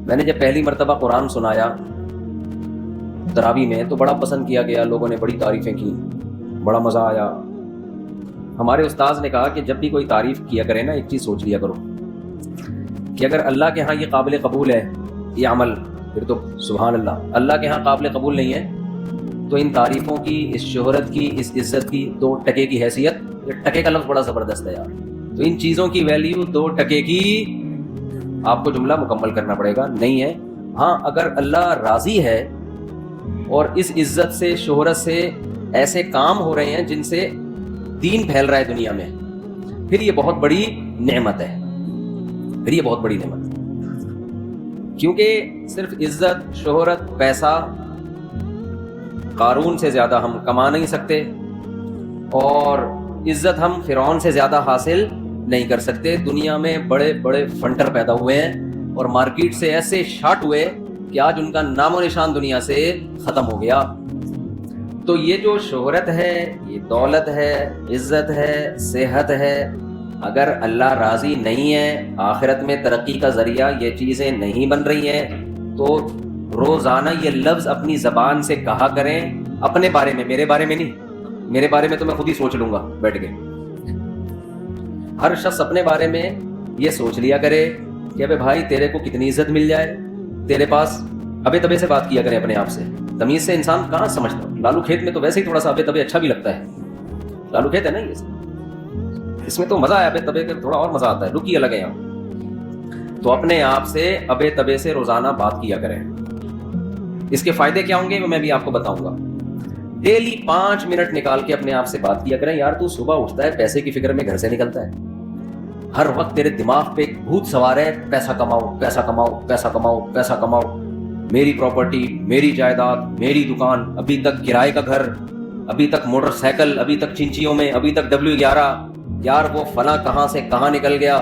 میں نے جب پہلی مرتبہ قرآن سنایا تراویح میں تو بڑا پسند کیا گیا، لوگوں نے بڑی تعریفیں کی، بڑا مزہ آیا۔ ہمارے استاذ نے کہا کہ جب بھی کوئی تعریف کیا کرے نا، ایک چیز سوچ لیا کرو کہ اگر اللہ کے ہاں یہ قابل قبول ہے یہ عمل، پھر تو سبحان اللہ۔ اللہ کے ہاں قابل قبول نہیں ہے تو ان تعریفوں کی، اس شہرت کی، اس عزت کی 2 ٹکے کی حیثیت، یہ ٹکے کا لفظ بڑا زبردست ہے یار، تو ان چیزوں کی ویلیو 2 ٹکے کی آپ کو جملہ مکمل کرنا پڑے گا نہیں ہے۔ ہاں اگر اللہ راضی ہے اور اس عزت سے، شہرت سے ایسے کام ہو رہے ہیں جن سے دین پھیل رہا ہے دنیا میں، پھر یہ بہت بڑی نعمت ہے، پھر یہ بہت بڑی نعمت ہے، کیونکہ صرف عزت، شہرت، پیسہ قارون سے زیادہ ہم کما نہیں سکتے، اور عزت ہم فرعون سے زیادہ حاصل نہیں کر سکتے۔ دنیا میں بڑے بڑے فنٹر پیدا ہوئے ہیں اور مارکیٹ سے ایسے شاٹ ہوئے کہ آج ان کا نام و نشان دنیا سے ختم ہو گیا۔ تو یہ جو شہرت ہے، یہ دولت ہے، عزت ہے، صحت ہے، اگر اللہ راضی نہیں ہے، آخرت میں ترقی کا ذریعہ یہ چیزیں نہیں بن رہی ہیں، تو روزانہ یہ لفظ اپنی زبان سے کہا کریں، اپنے بارے میں، میرے بارے میں نہیں، میرے بارے میں تو میں خود ہی سوچ لوں گا بیٹھ کے۔ ہر شخص اپنے بارے میں یہ سوچ لیا کرے کہ ابے بھائی تیرے کو کتنی عزت مل جائے تیرے پاس، ابے تبے سے بات کیا کریں اپنے آپ سے۔ تمیز سے انسان کہاں سمجھتا ہے، لالو کھیت میں تو ویسے ہی تھوڑا سا ابے تبے اچھا بھی لگتا ہے، لالو کھیت ہے نا یہ، اس میں تو مزہ ہے، ابے تبے کا تھوڑا اور مزہ آتا ہے، لک ہی الگ ہے یہاں۔ تو اپنے آپ سے ابے تبے سے روزانہ بات کیا کریں۔ اس کے فائدے کیا ہوں گے وہ میں بھی آپ کو بتاؤں گا۔ ڈیلی 5 منٹ نکال کے اپنے آپ سے بات کیا کریں، یار تو صبح اٹھتا ہے پیسے کی فکر میں گھر سے نکلتا ہے، ہر وقت تیرے دماغ پہ ایک بھوت سوار ہے، پیسہ کماؤ، پیسہ کماؤ، پیسہ کماؤ، پیسہ کماؤ، میری پراپرٹی، میری جائیداد، میری دکان، ابھی تک کرائے کا گھر، ابھی تک موٹر سائیکل، ابھی تک چنچیوں میں، ابھی تک W11، یار وہ فلاں کہاں سے کہاں نکل گیا،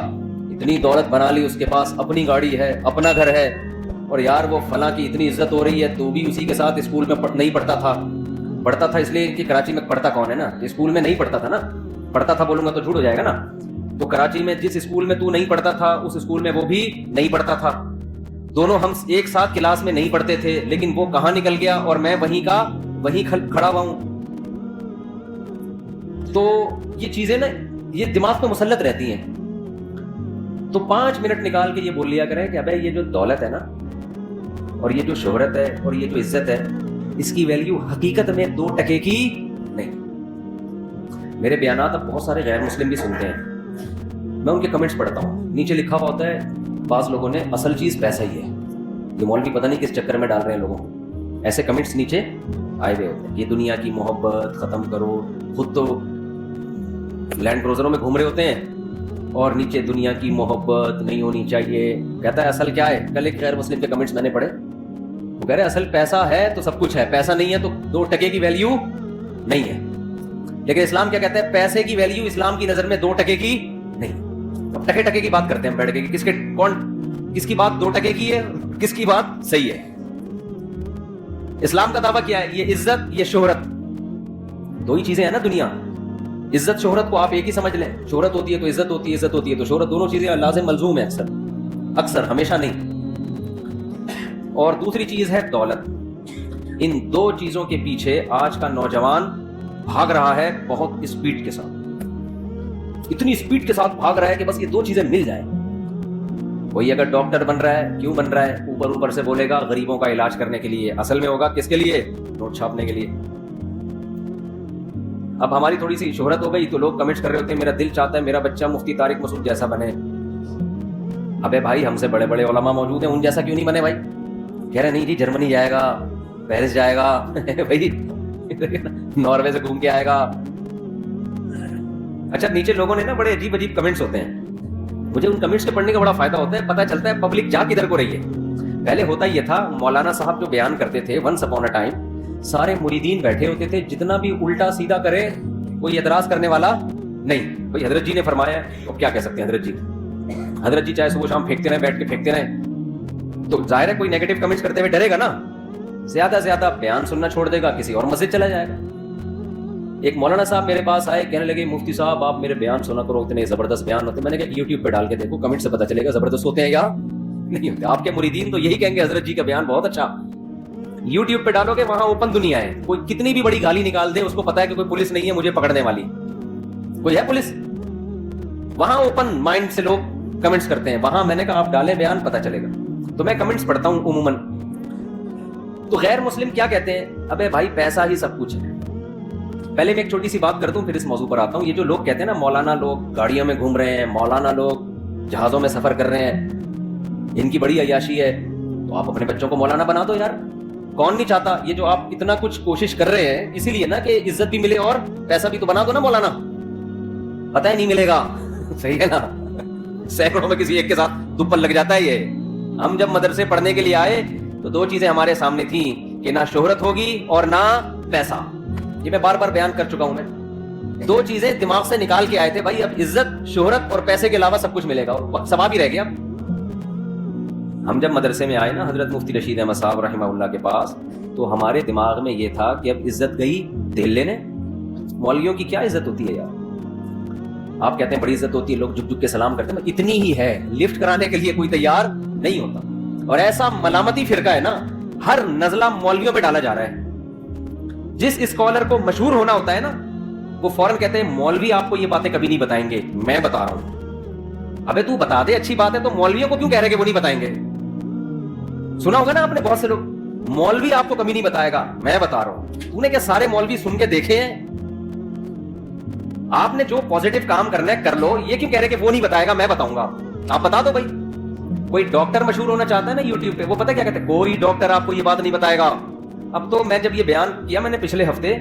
اتنی دولت بنا لی، اس کے پاس اپنی گاڑی ہے، اپنا گھر ہے، اور یار وہ فلاں کی اتنی عزت ہو رہی ہے، تو بھی اسی کے ساتھ اسکول میں نہیں پڑھتا تھا، پڑھتا تھا اس لیے کہ کراچی میں پڑھتا کون ہے نا، اسکول میں نہیں پڑھتا تھا نا، پڑھتا تھا بولوں گا تو جھوٹ ہو جائے گا نا، تو کراچی میں جس اسکول میں تو نہیں پڑھتا تھا اس اسکول میں وہ بھی نہیں پڑھتا تھا، دونوں ہم ایک ساتھ کلاس میں نہیں پڑھتے تھے، لیکن وہ کہاں نکل گیا اور میں وہیں کا وہیں کھڑا ہوا ہوں۔ تو یہ چیزیں نا یہ دماغ پہ مسلط رہتی ہیں، تو 5 منٹ نکال کے یہ بول لیا کریں کہ ابے یہ جو دولت ہے نا، اور یہ جو شہرت ہے، اور یہ جو عزت ہے، اس کی ویلیو حقیقت میں 2 ٹکے کی نہیں۔ میرے بیانات اب بہت سارے غیر مسلم بھی سنتے ہیں، میں ان کے کمنٹس پڑھتا ہوں، نیچے لکھا ہوا ہوتا ہے بعض لوگوں نے اصل چیز پیسہ ہی ہے، یہ مولوی پتہ نہیں کس چکر میں ڈال رہے ہیں لوگوں کو، ایسے کمنٹس نیچے آئے ہوئے ہوتے ہیں، یہ دنیا کی محبت ختم کرو، خود تو لینڈ کروزروں میں گھوم رہے ہوتے ہیں اور نیچے دنیا کی محبت نہیں ہونی چاہیے، کہتا ہے اصل کیا ہے۔ کل ایک غیر مسلم کے کمنٹس میں نے پڑھے، وہ کہہ رہے اصل پیسہ ہے تو سب کچھ ہے، پیسہ نہیں ہے تو 2 ٹکے کی ویلیو نہیں ہے، لیکن اسلام کیا کہتا ہے، پیسے کی ویلیو اسلام کی نظر میں 2 ٹکے کی نہیں۔ اب ٹکے کی بات کرتے ہیں بیٹھ کے، کس کی بات 2 ٹکے کی ہے، کس کی بات صحیح ہے۔ اسلام کا دعویٰ کیا ہے، یہ عزت، یہ شہرت، 2 ہی چیزیں ہیں نا دنیا، عزت شہرت کو آپ ایک ہی سمجھ لیں، شہرت ہوتی ہے تو عزت ہوتی ہے، عزت ہوتی ہے تو شہرت، دونوں چیزیں لازم ملزوم ہیں، اکثر ہمیشہ نہیں۔ اور دوسری چیز ہے دولت۔ ان 2 چیزوں کے پیچھے آج کا نوجوان بھاگ رہا ہے بہت اسپیڈ کے ساتھ، اتنی اسپیڈ کے ساتھ بھاگ رہا ہے کہ بس یہ 2 چیزیں مل جائیں۔ کوئی اگر ڈاکٹر بن رہا ہے، کیوں بن رہا ہے، اوپر سے بولے گا غریبوں کا علاج کرنے کے لیے، اصل میں ہوگا کس کے لیے، نوٹ چھاپنے کے لیے۔ اب ہماری تھوڑی سی شہرت ہو گئی تو لوگ کمنٹس کر رہے ہوتے ہیں میرا دل چاہتا ہے میرا بچہ مفتی طارق مسعود جیسا بنے۔ ابے بھائی ہم سے بڑے بڑے علماء موجود ہیں، ان جیسا کیوں نہیں بنے بھائی؟ کہہ رہے نہیں جی جرمنی جائے گا، پیرس جائے گا، بھائی ناروے سے گھوم کے آئے گا۔ اچھا نیچے لوگوں نے نا بڑے عجیب کمنٹس ہوتے ہیں، مجھے ان کمنٹس کے پڑھنے کا بڑا فائدہ ہوتا ہے، پتہ چلتا ہے پبلک جا کدھر کو رہی ہے۔ پہلے ہوتا یہ تھا، مولانا صاحب جو بیان کرتے تھے ونس اپون اے ٹائم، سارے مریدین بیٹھے ہوتے تھے، جتنا بھی الٹا سیدھا کرے کوئی اعتراض کرنے والا نہیں، بھائی حضرت جی نے فرمایا ہے تو کیا کہہ سکتے ہیں، حضرت جی چاہے صبح شام پھینکتے رہے، بیٹھ کے پھینکتے رہے، تو ظاہر ہے کوئی نیگیٹو کمنٹس کرتے ہوئے ڈرے گا نا، زیادہ زیادہ بیان سننا چھوڑ دے گا، کسی اور مسجد چلا جائے گا۔ ایک مولانا صاحب میرے پاس آئے، کہنے لگے مفتی صاحب آپ میرے بیان سنا کرو، اتنے زبردست بیان ہوتے ہیں۔ میں نے کہا یوٹیوب پہ ڈال کے دیکھو، کمنٹ سے پتہ چلے گا زبردست ہوتے ہیں یا نہیں ہوتے. آپ کے مریدین تو یہی کہیں گے حضرت جی کا بیان بہت اچھا. یوٹیوب پہ ڈالو گے وہاں اوپن دنیا ہے, کوئی کتنی بھی بڑی گالی نکال دے اس کو پتا ہے کہ کوئی پولیس نہیں ہے مجھے پکڑنے والی. کوئی ہے پولیس؟ وہاں اوپن مائنڈ سے لوگ کمنٹس کرتے ہیں. وہاں میں نے کہا آپ ڈالیں بیان, پتا چلے گا. تو میں کمنٹس پڑھتا ہوں عموماً. تو غیر مسلم کیا کہتے ہیں, ابے بھائی پیسہ ہی سب کچھ ہے. پہلے میں ایک چھوٹی سی بات کرتا ہوں پھر اس موضوع پر آتا ہوں. یہ جو لوگ کہتے ہیں نا مولانا لوگ گاڑیوں میں گھوم رہے ہیں, مولانا لوگ جہازوں میں سفر کر رہے ہیں, ان کی بڑی عیاشی ہے, تو آپ اپنے بچوں کو مولانا بنا دو یار. کون نہیں چاہتا؟ یہ جو آپ اتنا کچھ کوشش کر رہے ہیں اسی لیے نا کہ عزت بھی ملے اور پیسہ بھی, تو بنا دو نا مولانا. پتہ ہی نہیں ملے گا, صحیح ہے نا, سینکڑوں میں کسی ایک کے ساتھ دوپل لگ جاتا ہے. یہ ہم جب مدرسے پڑھنے کے لیے آئے تو دو چیزیں ہمارے سامنے تھیں کہ نہ شہرت ہوگی اور نہ پیسہ. یہ میں بار بار بیان کر چکا ہوں. میں دو چیزیں دماغ سے نکال کے آئے تھے بھائی, اب عزت شہرت اور پیسے کے علاوہ سب کچھ ملے گا, اور ثواب ہی رہ گیا. ہم جب مدرسے میں آئے نا حضرت مفتی رشید احمد صاحب رحمہ اللہ کے پاس, تو ہمارے دماغ میں یہ تھا کہ اب عزت گئی تیل لینے. مولویوں کی کیا عزت ہوتی ہے یار؟ آپ کہتے ہیں بڑی عزت ہوتی ہے, لوگ جھک جھک کے سلام کرتے ہیں, اتنی ہی ہے, لفٹ کرانے کے لیے کوئی تیار نہیں ہوتا. اور ایسا ملامتی فرقہ ہے نا, ہر نزلہ مولویوں پہ ڈالا جا رہا ہے. جس اسکالر کو مشہور ہونا ہوتا ہے نا, وہ فوراً کہتے ہیں مولوی آپ کو یہ باتیں کبھی نہیں بتائیں گے, میں بتا رہا ہوں. ابے تو بتا دے, اچھی بات ہے, تو مولویوں کو کیوں کہہ رہے کہ وہ نہیں بتائیں گے؟ سنا ہوگا نا آپ نے بہت سے لوگ, مولوی آپ کو کبھی نہیں بتائے گا, میں بتا رہا ہوں. تو نے کیا سارے مولوی سن کے دیکھے ہیں؟ آپ نے جو پازیٹیو کام کرنا ہے کر لو, یہ کیوں کہہ رہے کہ وہ نہیں بتائے گا, میں بتاؤں گا. آپ بتا دو بھائی. کوئی ڈاکٹر مشہور ہونا چاہتا ہے نا یوٹیوب پہ, وہ پتہ کیا کہتے ہیں, کوئی ڈاکٹر آپ کو یہ بات نہیں بتائے گا. اب تو میں جب یہ بیان کیا, میں نے پچھلے ہفتے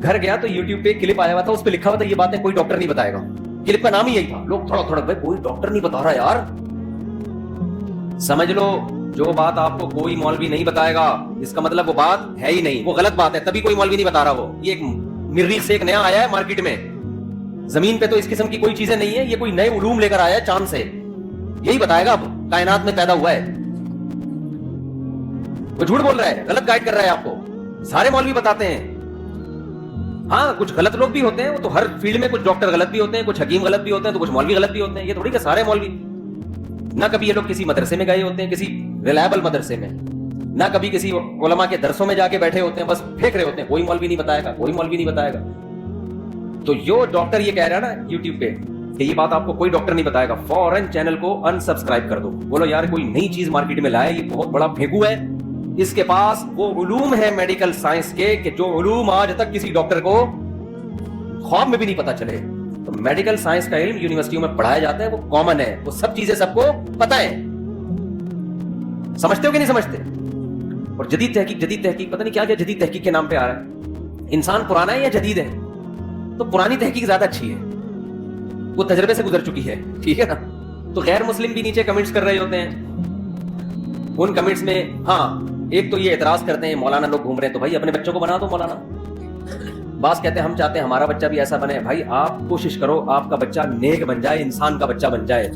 گھر گیا تو یوٹیوب پہ کلپ آیا ہوا تھا, اس پہ لکھا ہوا تھا یہ باتیں کوئی ڈاکٹر نہیں بتائے گا. کلپ کا نام ہی یہی تھا. لوگ تھوڑا تھوڑا بھائی کوئی ڈاکٹر نہیں بتا رہا یار. سمجھ لو جو بات آپ کو کوئی مولوی نہیں بتائے گا اس کا مطلب وہ بات ہے ہی نہیں, وہ غلط بات ہے, تبھی کوئی مولوی نہیں بتا رہا. وہ یہ ایک مریخ سے ایک نیا آیا ہے مارکیٹ میں, زمین پہ تو اس قسم کی کوئی چیزیں نہیں ہے, یہ کوئی نئے علوم لے کر آیا ہے چاند سے, یہی بتائے گا اب کائنات میں پیدا ہوا ہے. وہ جھوٹ بول رہا ہے, غلط گائیڈ کر رہا ہے آپ کو. سارے مولوی بتاتے ہیں. ہاں کچھ غلط لوگ بھی ہوتے ہیں, وہ تو ہر فیلڈ میں, کچھ ڈاکٹر غلط بھی ہوتے ہیں, کچھ حکیم غلط بھی ہوتے ہیں, تو کچھ مولوی غلط بھی ہوتے ہیں. یہ تھوڑی کہ سارے مولوی. نہ کبھی یہ لوگ کسی مدرسے میں گئے ہوتے ہیں, کسی ریلائبل مدرسے میں, نہ کبھی کسی علماء کے درسوں میں جا کے بیٹھے ہوتے ہیں, بس پھینک رہے ہوتے ہیں کوئی مولوی نہیں بتائے گا, کوئی مولوی نہیں بتائے گا. تو جو ڈاکٹر یہ کہہ رہا ہے نا یوٹیوب پہ کہ یہ بات آپ کو کوئی ڈاکٹر نہیں بتائے گا, فوراً چینل کو انسبسکرائب کر دو. بولو یار کوئی نئی چیز مارکیٹ میں لائے, یہ بہت بڑا پھینکو ہے, اس کے پاس وہ علوم ہے میڈیکل سائنس کے کہ جو علوم آج تک کسی ڈاکٹر کو خواب میں بھی نہیں پتا چلے. تو میڈیکل سائنس کا علم یونیورسٹیوں میں پڑھایا جاتا ہے, وہ کامن ہے, وہ سب چیزیں سب کو پتا ہے. سمجھتے ہو کہ نہیں سمجھتے؟ اور جدید تحقیق پتہ نہیں کیا جدید تحقیق کے نام پہ آ رہا ہے. انسان پرانا ہے یا جدید ہے؟ تو پرانی تحقیق زیادہ اچھی ہے, وہ تجربے سے گزر چکی ہے, ٹھیک ہے نا. تو غیر مسلم بھی نیچے کمنٹس کر رہے ہوتے ہیں. ان کمنٹس میں ہاں ایک تو یہ اعتراض کرتے ہیں مولانا لوگ گھوم رہے ہیں, تو بھائی اپنے بچوں کو بنا دو مولانا. بعض کہتے ہیں ہم چاہتے ہیں ہمارا بچہ بھی ایسا بنے. بھائی آپ کوشش کرو آپ کا بچہ نیک بن جائے, انسان کا بچہ بن جائے,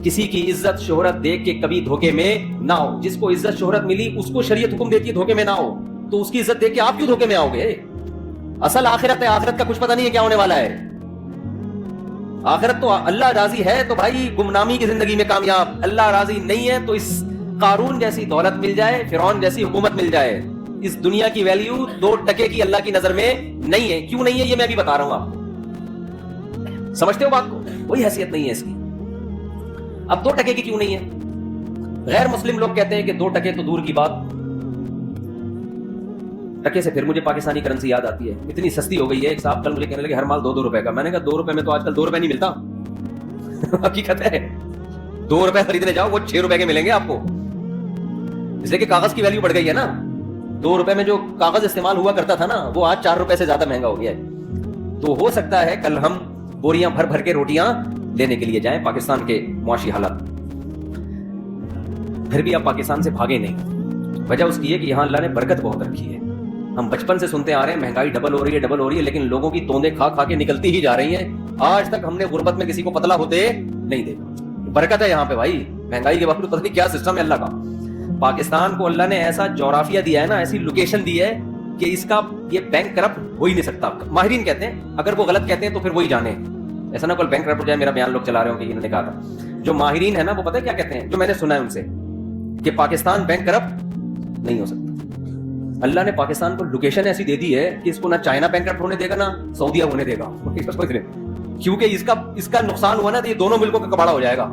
کسی کی عزت شہرت دیکھ کے کبھی دھوکے میں نہ ہو. جس کو عزت شہرت ملی اس کو شریعت حکم دیتی ہے دھوکے میں نہ ہو, تو اس کی عزت دیکھ کے آپ کیوں دھوکے میں آؤ گے؟ اصل آخرت ہے, آخرت کا کچھ پتہ نہیں ہے کیا ہونے والا ہے. آخرت تو اللہ راضی ہے تو بھائی گمنامی کی زندگی میں کامیاب, اللہ راضی نہیں ہے تو اس قارون جیسی دولت مل جائے, فرعون جیسی حکومت مل جائے, اس دنیا کی ویلیو 2 ٹکے کی اللہ کی نظر میں نہیں ہے. کیوں نہیں ہے یہ میں بھی بتا رہا ہوں آپ کو. سمجھتے ہو بات کو؟ کوئی حیثیت نہیں ہے اس کی. اب 2 ٹکے کی کیوں نہیں ہے؟ غیر مسلم لوگ کہتے ہیں کہ 2 ٹکے تو دور کی بات, ٹکے سے پھر مجھے پاکستانی کرنسی یاد آتی ہے, اتنی سستی ہو گئی ہے. ایک صاحب کل مجھے کہنے لگے ہر مال 2-2 روپے کا. میں نے کہا 2 روپے میں تو آج کل 2 روپے نہیں ملتا. حقیقت ہے 2 روپے خریدنے جاؤ وہ 6 روپے کے ملیں گے آپ کو, اس لیے کہ کاغذ کی ویلیو بڑھ گئی ہے نا. 2 روپے میں جو کاغذ استعمال ہوا کرتا تھا نا وہ آج 4 روپے سے زیادہ مہنگا ہو گیا ہے. تو ہو سکتا ہے کل ہم بوریاں بھر بھر کے روٹیاں لینے کے لیے جائیں. پاکستان کے معاشی حالات, پھر بھی آپ پاکستان سے بھاگے نہیں. وجہ اس کی ہے کہ یہاں اللہ نے برکت بہت رکھی ہے. ہم بچپن سے سنتے آ رہے ہیں مہنگائی ڈبل ہو رہی ہے, لیکن لوگوں کی توندیں کھا کھا کے نکلتی ہی جا رہی ہیں. آج تک ہم نے غربت میں کسی کو پتلا ہوتے نہیں دیکھا. برکت ہے یہاں پہ بھائی, مہنگائی کے باوجود پتہ نہیں کیا سسٹم ہے اللہ کا. پاکستان کو اللہ نے ایسا جغرافیہ دیا ہے نا, ایسی لوکیشن دی ہے کہ اس کا یہ بینک کرپٹ ہو ہی نہیں سکتا. ماہرین کہتے ہیں, اگر وہ غلط کہتے ہیں تو پھر وہی جانے, ایسا نہ کوئی بینک کرپٹ ہو جائے. میرا بیان لوگ چلا رہے ہوں کہ انہوں نے کہا تھا. جو ماہرین ہے نا وہ پتہ ہے کیا کہتے ہیں, جو میں نے سنا ہے ان سے, کہ پاکستان بینک کرپٹ نہیں ہو سکتا. اللہ نے پاکستان کو لوکیشن ایسی دے دی ہے کہ اس کو نہ چائنا بینک کرپٹ ہونے دے گا نہ سعودیہ ہونے دے گا, کیونکہ اس کا نقصان ہوا نا تو یہ دونوں ملکوں کا کباڑا ہو جائے گا.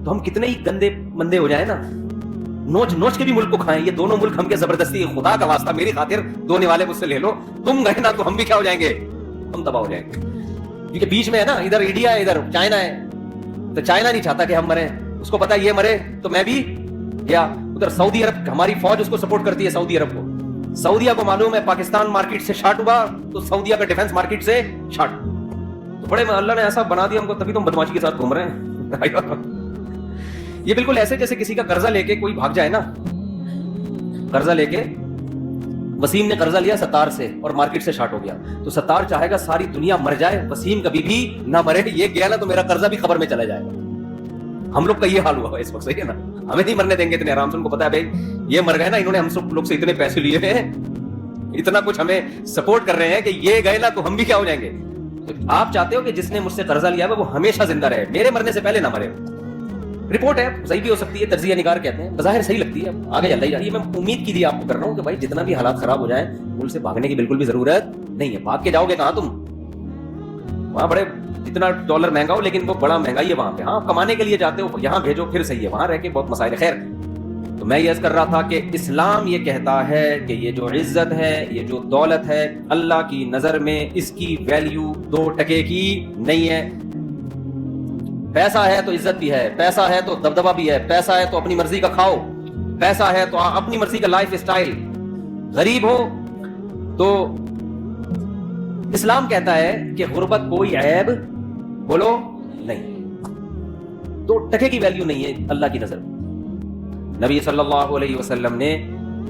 تو ہم کتنے ہی گندے مندے ہو جائیں نا, نوچ نوچ کے بھی ملک کو کھائیں. یہ دونوں ملک ہم کے زبردستی, خدا کا واسطہ میری خاطر دھونے والے مجھ سے لے لو, تم گئے نا تو ہم بھی کیا ہو جائیں گے, ہم تباہ ہو جائیں گے. کیونکہ بیچ میں ہے نا, ادھر انڈیا ہے ادھر چائنا ہے, تو چائنا نہیں چاہتا کہ ہم مریں, اس کو پتا یہ مرے تو میں بھی گیا. ادھر سعودی عرب, ہماری فوج اس کو سپورٹ کرتی ہے سعودی عرب کو. سعودیہ کو معلوم ہے پاکستان مارکیٹ سے شارٹ ہوا تو سعودیہ کا ڈیفنس مارکیٹ سے شارٹ. تو بڑے اللہ نے ایسا بنا دیا ہم کو, تبھی تو ہم بدماشی کے ساتھ گھوم رہے ہیں. یہ بالکل ایسے جیسے کسی کا قرضہ لے کے کوئی بھاگ جائے نا, قرضہ لے کے وسیم نے قرضہ لیا ستار سے اور مارکیٹ سے شارٹ ہو گیا, تو ستار چاہے گا ساری دنیا مر جائے, وسیم کبھی بھی نہ مرے. یہ گیا نا تو میرا قرضہ بھی خبر میں چلا جائے گا. ہم لوگ کا یہ حال ہوا ہے اس وقت, صحیح ہے نا, ہمیں نہیں مرنے دیں گے اتنے آرام سے. ان کو پتا ہے بھائی یہ مر گئے نا, انہوں نے ہم سب لوگ سے اتنے پیسے لیے ہیں, اتنا کچھ ہمیں سپورٹ کر رہے ہیں کہ یہ گئے نا تو ہم بھی کیا ہو جائیں گے. تو آپ چاہتے ہو کہ جس نے مجھ سے قرضہ لیا ہے وہ ہمیشہ زندہ رہے, میرے مرنے سے پہلے نہ مرے. رپورٹ ہے, صحیح بھی ہو سکتی ہے, تجزیہ نگار کہتے ہیں, بظاہر صحیح لگتی ہے, آگے چل رہی ہے. میں امید کی تھی آپ کو کر رہا ہوں کہ بھائی جتنا بھی حالات خراب ہو جائیں ملک سے بھاگنے کی بالکل بھی ضرورت نہیں ہے. بھاگ کے جاؤ گے کہاں تم, وہاں بڑے جتنا ڈالر مہنگا ہو لیکن وہ بڑا مہنگائی ہے وہاں پہ. ہاں کمانے کے لیے جاتے ہو, یہاں بھیجو پھر صحیح ہے, وہاں رہ کے بہت مسائل. خیر, تو میں یہ عرض کر رہا تھا کہ اسلام یہ کہتا ہے کہ یہ جو عزت ہے, یہ جو دولت ہے, اللہ کی نظر میں اس کی ویلیو 2 ٹکے کی نہیں ہے. پیسہ ہے تو عزت بھی ہے, پیسہ ہے تو دبدبہ بھی ہے, پیسہ ہے تو اپنی مرضی کا کھاؤ, پیسہ ہے تو اپنی مرضی کا لائف اسٹائل. غریب ہو تو اسلام کہتا ہے کہ غربت کوئی عیب بولو نہیں, 2 ٹکے کی ویلیو نہیں ہے اللہ کی نظر میں. نبی صلی اللہ علیہ وسلم نے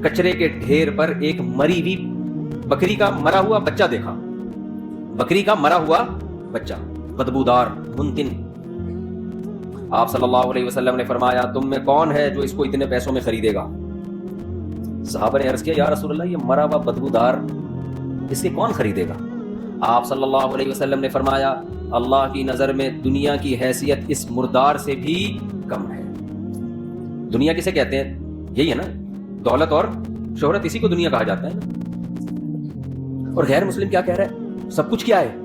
کچرے کے ڈھیر پر ایک مری ہوئی بکری کا مرا ہوا بچہ دیکھا, بکری کا مرا ہوا بچہ بدبودار منتن. آپ صلی اللہ علیہ وسلم نے فرمایا تم میں کون ہے جو اس کو اتنے پیسوں میں خریدے گا؟ صحابہ نے عرض کیا یا رسول اللہ یہ مرا ہوا بدبودار اس کے کون خریدے گا؟ آپ صلی اللہ علیہ وسلم نے فرمایا اللہ کی نظر میں دنیا کی حیثیت اس مردار سے بھی کم ہے. دنیا کسے کہتے ہیں؟ یہی ہے نا, دولت اور شہرت, اسی کو دنیا کہا جاتا ہے نا. اور غیر مسلم کیا کہہ رہا ہے؟ سب کچھ کیا ہے؟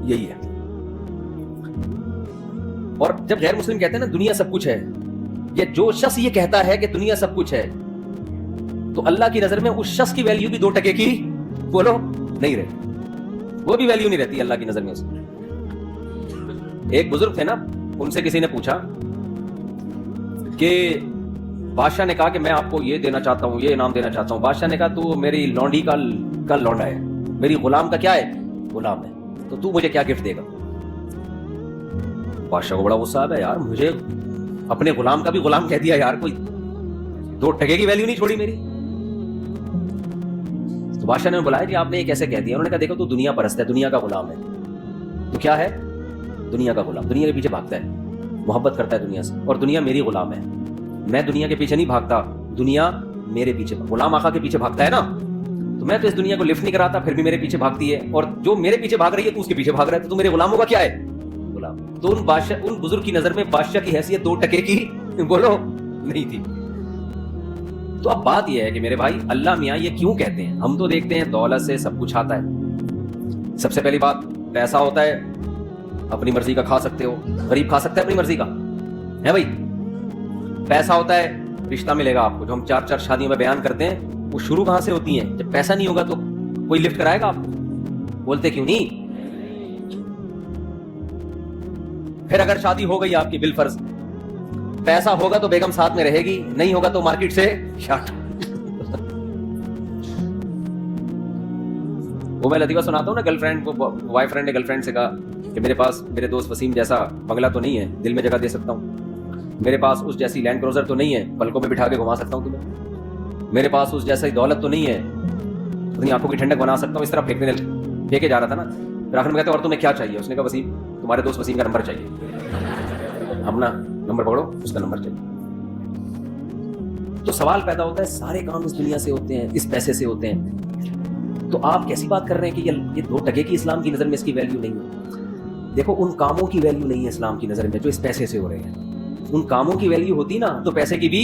یہی ہے. اور جب غیر مسلم کہتے ہیں نا دنیا سب کچھ ہے, یا جو شخص یہ کہتا ہے کہ دنیا سب کچھ ہے, تو اللہ کی نظر میں اس شخص کی ویلیو بھی 2 ٹکے کی بولو نہیں رہتی, وہ بھی ویلیو نہیں رہتی اللہ کی نظر میں اس کی. ایک بزرگ تھے نا, ان سے کسی نے پوچھا کہ بادشاہ نے کہا کہ میں آپ کو یہ دینا چاہتا ہوں, یہ انعام دینا چاہتا ہوں. بادشاہ نے کہا تو میری لونڈی کا لونڈا ہے, میری غلام کا کیا ہے؟ غلام ہے, تو مجھے کیا گفٹ دے گا؟ بادشاہ کو بڑا غصہ ہے, یار مجھے اپنے غلام کا بھی غلام کہہ دیا یار, کوئی 2 ٹکے کی ویلیو نہیں چھوڑی میری. تو بادشاہ نے بلایا کہ آپ نے یہ کیسے کہہ دیا؟ انہوں نے کہا دیکھو تو دنیا پرست ہے, دنیا کا غلام ہے. تو کیا ہے؟ دنیا کا غلام, دنیا کے پیچھے بھاگتا ہے, محبت کرتا ہے دنیا سے, اور دنیا میری غلام ہے. میں دنیا کے پیچھے نہیں بھاگتا, دنیا میرے پیچھے. غلام آقا کے پیچھے بھاگتا ہے نا, تو میں تو اس دنیا کو لفٹ نہیں کراتا, پھر بھی میرے پیچھے بھاگتی ہے, اور جو میرے پیچھے بھاگ رہی ہے تو اس کے پیچھے بھاگ رہا ہے, تو میرے غلاموں کا کیا ہے؟ غلام. تو ان بزرگ کی نظر میں بادشاہ کی حیثیت 2 ٹکے کی بولو نہیں تھی. تو اب بات یہ ہے کہ میرے بھائی اللہ میاں یہ کیوں کہتے ہیں؟ ہم تو دیکھتے ہیں دولت سے سب کچھ آتا ہے. سب سے پہلی بات پیسہ ہوتا ہے, اپنی مرضی کا کھا سکتے ہو, غریب کھا سکتا ہے اپنی مرضی کا ہے بھائی. پیسہ ہوتا ہے, رشتہ ملے گا آپ کو, جو ہم 4 شادیوں میں بیان کرتے ہیں وہ شروع کہاں سے ہوتی ہیں؟ جب پیسہ نہیں ہوگا تو کوئی لفٹ کرائے گا آپ کو؟ بولتے کیوں نہیں؟ پھر اگر شادی ہو گئی آپ کی بالفرض, پیسہ ہوگا تو بیگم ساتھ میں رہے گی, نہیں ہوگا تو مارکیٹ سے شارٹ. وہ میں لطیفہ سناتا ہوں نا, گرل فرینڈ کو بوائے فرینڈ نے گرل فرینڈ سے کہا کہ میرے پاس میرے دوست وسیم جیسا بنگلہ تو نہیں ہے, دل میں جگہ دے سکتا ہوں. میرے پاس اس جیسی لینڈ کروزر تو نہیں ہے, پلکوں پہ بٹھا کے گھما سکتا ہوں تمہیں. میرے پاس اس جیسی دولت تو نہیں ہے, اپنی آنکھوں کی ٹھنڈک بنا سکتا ہوں. اس طرح پھینکے جا رہا تھا نا. پھر آخر میں کہتے اور تمہیں کیا چاہیے؟ اس نے کہا وسیم, تمہارے دوست وسیم کا نمبر چاہیے. اپنا نمبر پکڑو, اس کا نمبر چاہیے. تو سوال پیدا ہوتا ہے سارے کام اس دنیا سے ہوتے ہیں, اس پیسے سے ہوتے ہیں, تو آپ کیسی بات کر رہے ہیں کہ یہ 2 ٹکے کی اسلام کی نظر میں اس کی ویلیو نہیں ہے؟ دیکھو ان کاموں کی ویلیو نہیں ہے اسلام کی نظر میں جو اس پیسے سے ہو رہے ہیں. ان کاموں کی ویلیو ہوتی نا تو پیسے کی بھی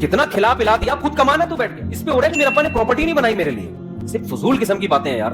کتنا کھلا پلا دیا, خود کمانا تو بیٹھ کے, اس پہ ہو رہا ہے کہ میرے ابا نے پراپرٹی نہیں بنائی میرے لیے. صرف فضول قسم کی باتیں ہیں یار.